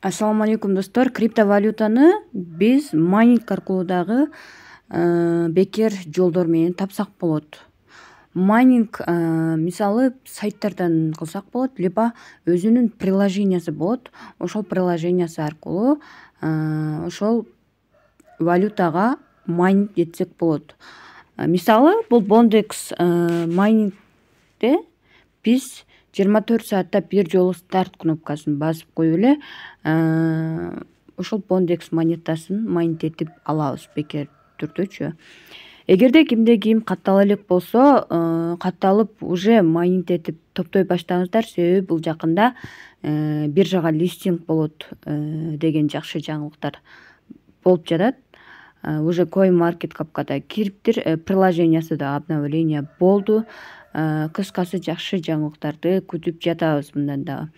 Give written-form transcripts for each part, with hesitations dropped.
Ассаламу алейкум достор. Криптовалютаны биз майнинг аркылуу дагы бекер жолдор менен тапсак болот. Майнинг мисалы сайттардан кылсак болот, либо өзүнүн приложениясы болот. Ошол приложениясы аркылуу ошол валютага майнинг этсек болот. Мисалы бул Bondex майнингде биз 24 саатта бир жолу старт кнопкасын басып коюп эле ошол Bondex монетасын майнинг этип алабыз бекер түрдөчү. Эгерде кимде ким каттала элек болсо, катталып уже майнинг этип топтой баштаңыздар, себеби бул жакында биржага листинг болот деген жакшы жаңылыктар болуп жатат. Уже CoinMarketCap'ка кириптир, приложениясы да обновление болду. Кыскасы жакшы жаңылыктарды күтүп жатабыз мындан дагы.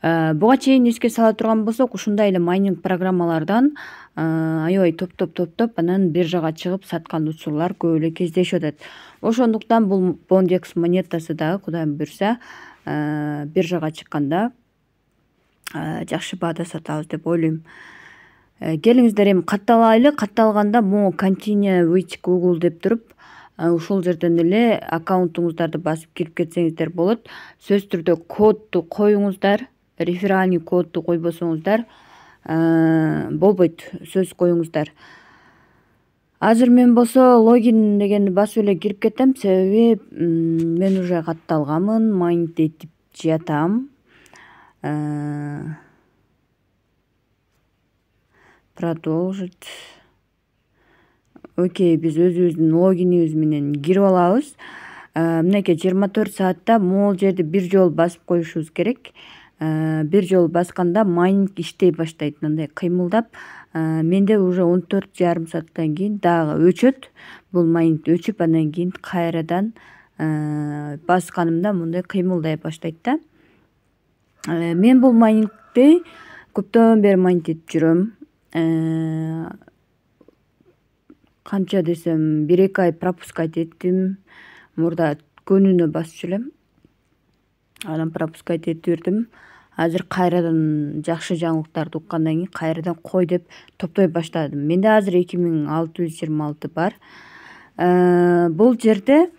Буга чейин эске сала турган болсок, ушундай эле майнинг программалардан аябай топтоп анан биржага чыгып саткан учурлар көп эле кездешип атат. Ошондуктан бул Bondex монетасы дагы Кудайым буйрса биржага чыкканда жакшы баада сатабыз деп ойлойм. Келиңиздер эми катталайлы. Катталганда могу Continue with Google деп туруп, ушул жерден эле аккаунтуңуздарды басып кирип кетсеңиздер болот. Сөзсүз түрдө кодду коюңуздар, реферальный кодду койбосоңуздар болбойт, сөз коюңуздар. Азыр мен болсо логин дегенди басып эле кирип кетем, себеби мен уже катталганмын, майнинг этип жатам. Продолжить. Окей, биз өзүбүздүн логинибиз менен кирип алабыз. Мынакей 24 саатта могул жерди бир жолу басып коюшубуз керек. Бир жолу басканда майнинг иштей баштайт, мындай кыймылдап. Менде уже 14,5 сааттан кийин дагы өчөт. Бул майнинг өчүп, андан кийин кайрадан басканымда мындай кыймылдай баштайт да. Мен бул майнингди көптөн бери майнинг этип жүрөм. Канча десем 1-2 ай пропускать эттим. Мурда күнүнө басчу элем. Анан пропускать этип жүрдүм. Азыр кайрадан жакшы жаңылыктарды уккандан кийин кайрадан кой деп топтой баштадым. Менде азыр 2626 бар. Бул жерде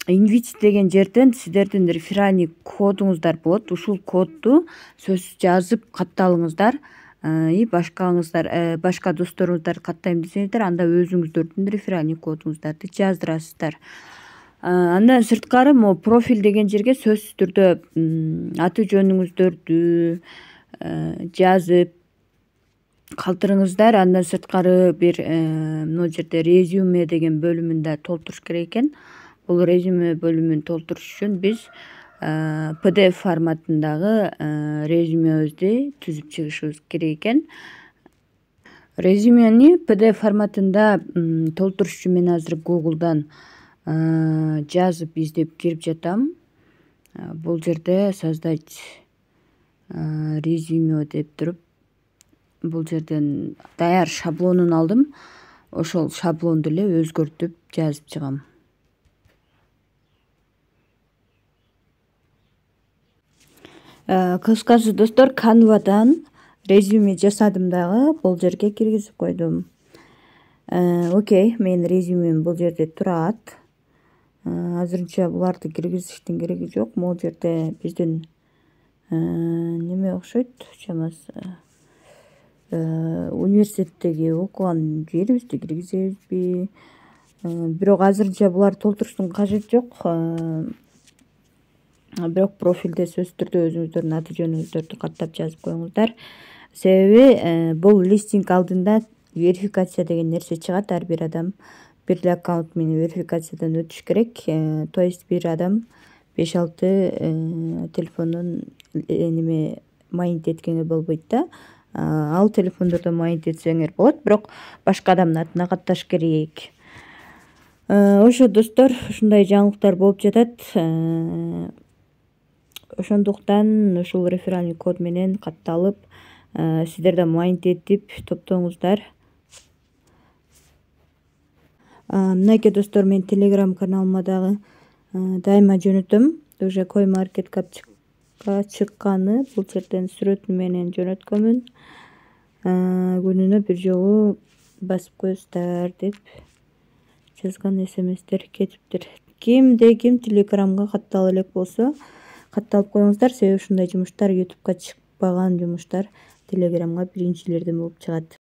Invite деген жерден сиздердин реферальный кодуңуздар болот. Ушул кодду сөзсүз жазып катталыңыздар. Башка досторуңуздарды каттайм десеңиздер, анда өзүңүздөрдүн реферальный кодуңуздарды жаздырасыздар. Андан сырткары могу профиль деген жерге сөзсүз түрдө аты жөнүңүздөрдү жазып калтырыңыздар. Андан сырткары бир могу жерде резюме деген бөлүмүн да толтуруш керек экен. Бул резюме бөлүмүн толтуруш үчүн биз PDF форматындагы резюмебизди түзүп чыгышыбыз керек экен. Резюмени PDF форматында толтуруш үчүн мен азыр Google'дан жазып издеп кирип жатам. Бул жерде создать резюме деп туруп, бул жерден даяр шаблонун алдым. Ошол шаблонду эле өзгөртүп жазып чыгам. Кыскасы достор, Canva'дан резюме жасадым дагы, бул жерге киргизип койдум. Окей, менин резюмем бул жерде турат. Азырынча буларды киргизиштин кереги жок. Могул жерде биздин неме окшойт, чамасы университеттеги окуган жерибизди киргизебизби? Бирок азырынча буларды толтуруштун кажети жок. Бирок профилде сөзсүз түрдө өзүңүздөрдүн аты жөнүңүздөрдү каттап жазып коюңуздар. Себеби бул листинг алдында верификация деген нерсе чыгат. Ар бир адам бир эле аккаунт менен верификациядан өтүш керек. То есть бир адам 5-6 телефондон неме майнинг эткенге болбойт да. Ал телефондордон майнинг этсеңер болот, бирок башка адамдын атына катташ керек. Ошо достор, ушундай жаңылыктар болуп жатат. Ошондуктан ушул реферальный код менен катталып, сиздер да майнинг этип топтоңуздар. Мынакей достор, мен Telegram каналыма дагы дайыма жөнөтөм. Уже CoinMarketCap жумушка чыкканы, бул жерден сүрөтү менен жөнөткөнмүн. Күнүнө бир жолу басып коесуздар деп жазган смстер кетиптир. Кимде ким Телеграмга каттала элек болсо катталып коюңуздар, себеби ушундай жумуштар, ютубка чыкпаган жумуштар Телеграмга биринчилерден болуп чыгат.